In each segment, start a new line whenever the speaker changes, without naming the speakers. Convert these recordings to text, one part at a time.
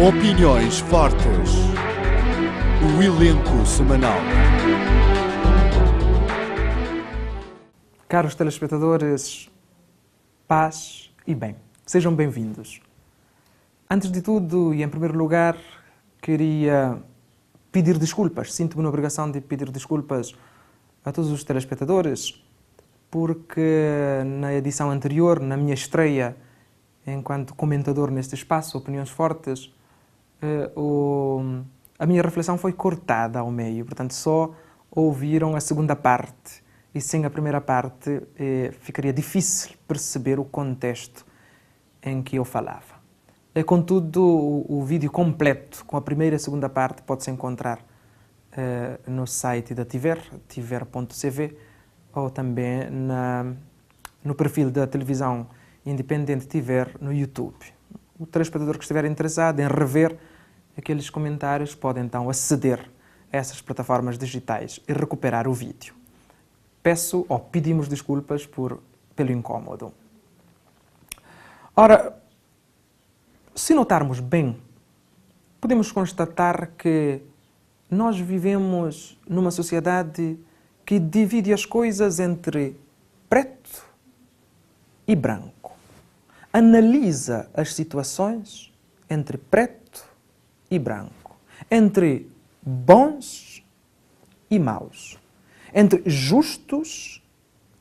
Opiniões fortes. O elenco semanal.
Caros telespectadores, paz e bem. Sejam bem-vindos. Antes de tudo e em primeiro lugar, queria pedir desculpas. Sinto-me na obrigação de pedir desculpas a todos os telespectadores, porque na edição anterior, na minha estreia enquanto comentador neste espaço, Opiniões Fortes, a minha reflexão foi cortada ao meio, portanto só ouviram a segunda parte e sem a primeira parte ficaria difícil perceber o contexto em que eu falava. Contudo, o vídeo completo com a primeira e a segunda parte pode-se encontrar no site da Tiver, tiver.cv, ou também no perfil da televisão independente Tiver no YouTube. O telespectador que estiver interessado em rever aqueles comentários pode então aceder a essas plataformas digitais e recuperar o vídeo. Peço ou pedimos desculpas pelo incômodo. Ora, se notarmos bem, podemos constatar que nós vivemos numa sociedade que divide as coisas entre preto e branco. Analisa as situações entre preto e branco, entre bons e maus, entre justos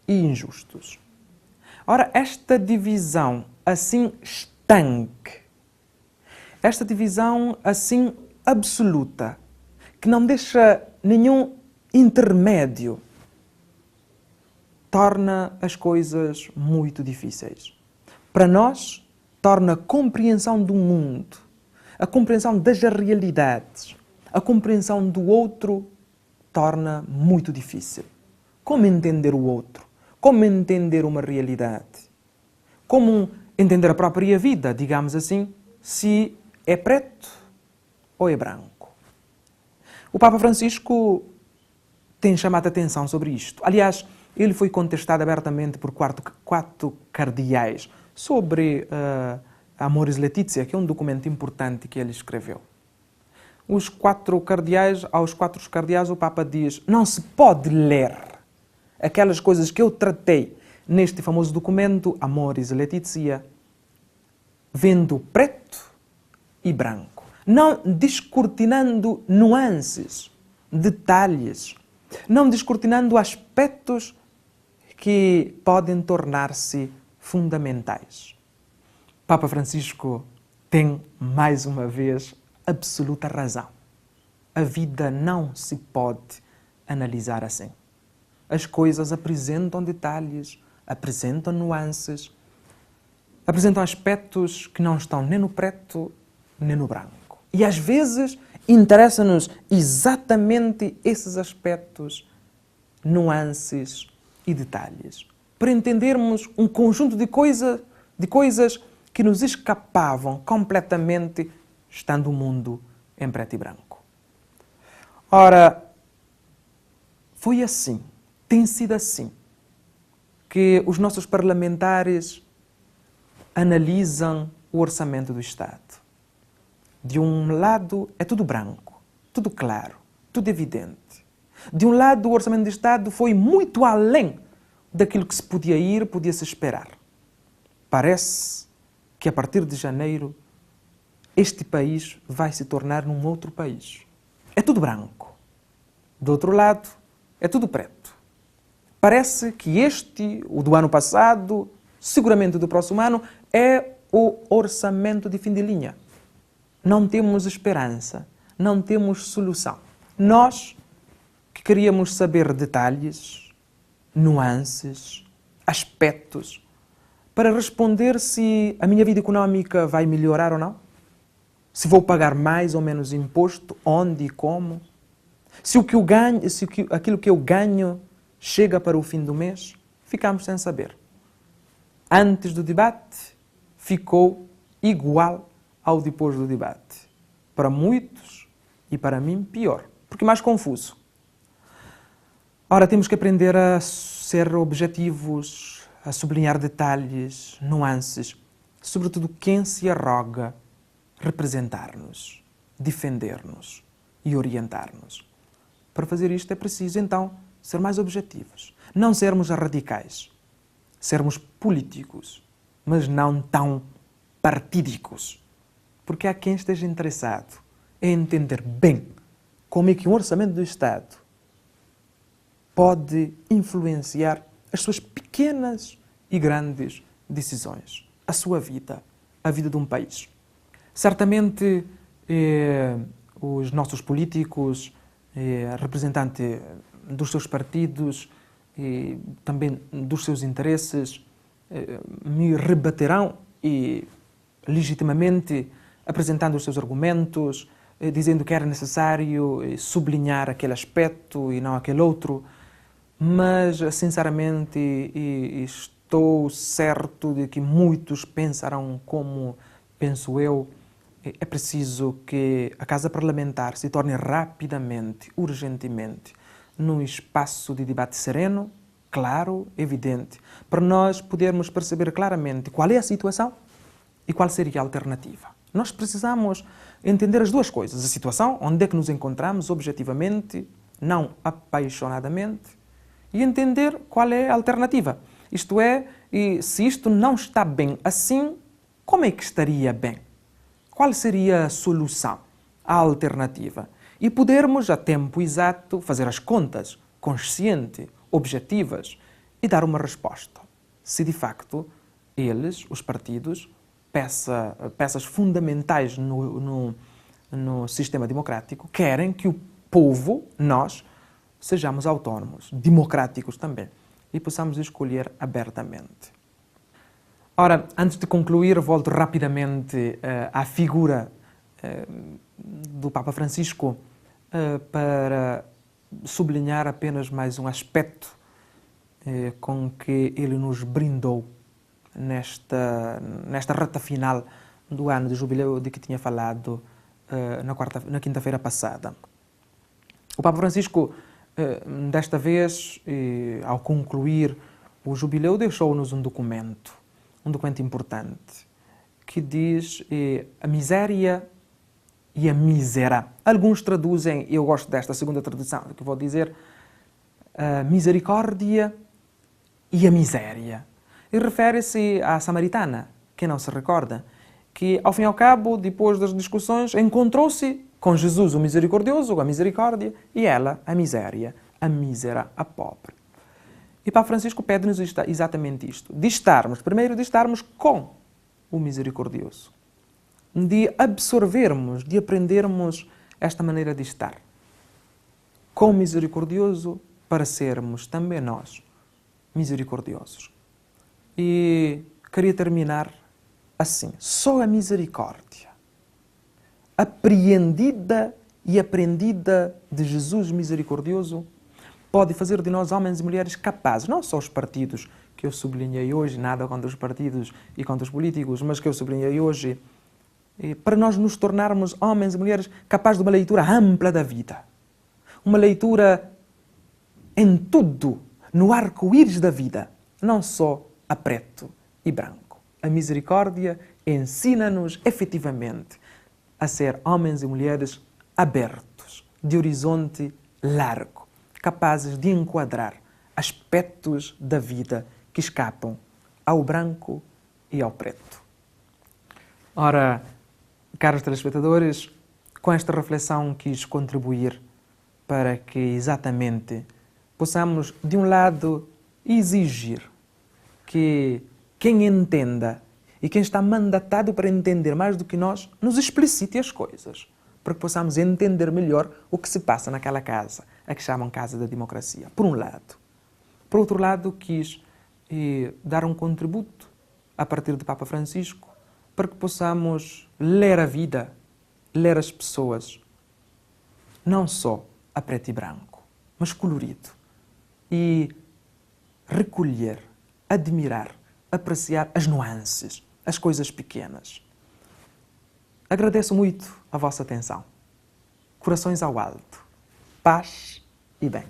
e injustos. Ora, esta divisão assim estanque, esta divisão assim absoluta, que não deixa nenhum intermédio, torna as coisas muito difíceis. Para nós, torna a compreensão do mundo, a compreensão das realidades, a compreensão do outro, torna muito difícil. Como entender o outro? Como entender uma realidade? Como entender a própria vida, digamos assim, se é preto ou é branco? O Papa Francisco tem chamado a atenção sobre isto. Aliás, ele foi contestado abertamente por quatro cardeais sobre Amoris Laetitia, que é um documento importante que ele escreveu. Aos quatro cardeais, o Papa diz: não se pode ler aquelas coisas que eu tratei neste famoso documento, Amoris Laetitia, vendo preto e branco, não descortinando nuances, detalhes, não descortinando aspectos que podem tornar-se fundamentais. Papa Francisco tem, mais uma vez, absoluta razão. A vida não se pode analisar assim. As coisas apresentam detalhes, apresentam nuances, apresentam aspectos que não estão nem no preto nem no branco. E às vezes interessa-nos exatamente esses aspectos, nuances e detalhes, para entendermos um conjunto de coisas que nos escapavam completamente, estando o mundo em preto e branco. Ora, foi assim, tem sido assim, que os nossos parlamentares analisam o orçamento do Estado. De um lado é tudo branco, tudo claro, tudo evidente. De um lado, o orçamento do Estado foi muito além daquilo que se podia se esperar. Parece que a partir de janeiro este país vai se tornar num outro país. É tudo branco. Do outro lado, é tudo preto. Parece que o do ano passado, seguramente do próximo ano, é o orçamento de fim de linha. Não temos esperança, não temos solução. Nós, que queríamos saber detalhes, nuances, aspectos, para responder se a minha vida económica vai melhorar ou não, se vou pagar mais ou menos imposto, onde e como, se aquilo que eu ganho chega para o fim do mês, ficamos sem saber. Antes do debate, ficou igual ao depois do debate. Para muitos, e para mim, pior, porque mais confuso. Ora, temos que aprender a ser objetivos, a sublinhar detalhes, nuances, sobretudo quem se arroga representar-nos, defender-nos e orientar-nos. Para fazer isto é preciso, então, ser mais objetivos. Não sermos radicais. Sermos políticos, mas não tão partídicos. Porque há quem esteja interessado em entender bem como é que um orçamento do Estado pode influenciar as suas pequenas e grandes decisões, a sua vida, a vida de um país. Certamente, os nossos políticos, representantes dos seus partidos e também dos seus interesses, me rebaterão e legitimamente apresentando os seus argumentos, dizendo que era necessário sublinhar aquele aspecto e não aquele outro, mas sinceramente estou certo de que muitos pensarão como penso eu. É preciso que a Casa Parlamentar se torne rapidamente, urgentemente, num espaço de debate sereno, claro, evidente, para nós podermos perceber claramente qual é a situação e qual seria a alternativa. Nós precisamos entender as duas coisas, a situação, onde é que nos encontramos objetivamente, não apaixonadamente, e entender qual é a alternativa. Isto é, e se isto não está bem assim, como é que estaria bem? Qual seria a solução, a alternativa? E podermos, a tempo exato, fazer as contas, consciente, objetivas, e dar uma resposta. Se de facto eles, os partidos, peças fundamentais no sistema democrático, querem que o povo, nós, sejamos autónomos, democráticos também, e possamos escolher abertamente. Ora, antes de concluir, volto rapidamente à figura do Papa Francisco para sublinhar apenas mais um aspecto com que ele nos brindou nesta reta final do ano de jubileu de que tinha falado na quinta-feira passada. O Papa Francisco, desta vez, ao concluir o jubileu, deixou-nos um documento importante, que diz a miséria e a mísera. Alguns traduzem, eu gosto desta segunda tradução, que vou dizer, a misericórdia e a miséria. E refere-se à samaritana, quem não se recorda, que, ao fim e ao cabo, depois das discussões, encontrou-se com Jesus, o misericordioso, a misericórdia, e ela, a miséria, a mísera, a pobre. E Papa Francisco pede-nos exatamente isto, primeiro de estarmos com o misericordioso, de absorvermos, de aprendermos esta maneira de estar com o misericordioso para sermos também nós misericordiosos. E queria terminar assim, só a misericórdia, apreendida e aprendida de Jesus misericordioso, pode fazer de nós homens e mulheres capazes, não só os partidos que eu sublinhei hoje, nada contra os partidos e contra os políticos, mas que eu sublinhei hoje, para nós nos tornarmos homens e mulheres capazes de uma leitura ampla da vida. Uma leitura em tudo, no arco-íris da vida, não só a preto e branco. A misericórdia ensina-nos efetivamente a ser homens e mulheres abertos, de horizonte largo, capazes de enquadrar aspectos da vida que escapam ao branco e ao preto. Ora, caros telespectadores, com esta reflexão quis contribuir para que exatamente possamos, de um lado, exigir que quem entenda e quem está mandatado para entender mais do que nós, nos explicite as coisas, para que possamos entender melhor o que se passa naquela casa, a que chamam Casa da Democracia, por um lado. Por outro lado, quis dar um contributo, a partir de Papa Francisco, para que possamos ler a vida, ler as pessoas, não só a preto e branco, mas colorido, e recolher, admirar, apreciar as nuances, as coisas pequenas. Agradeço muito a vossa atenção. Corações ao alto. Paz e bem.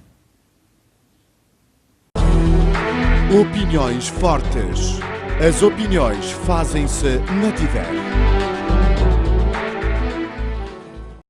Opiniões fortes. As opiniões fazem-se na Tiver.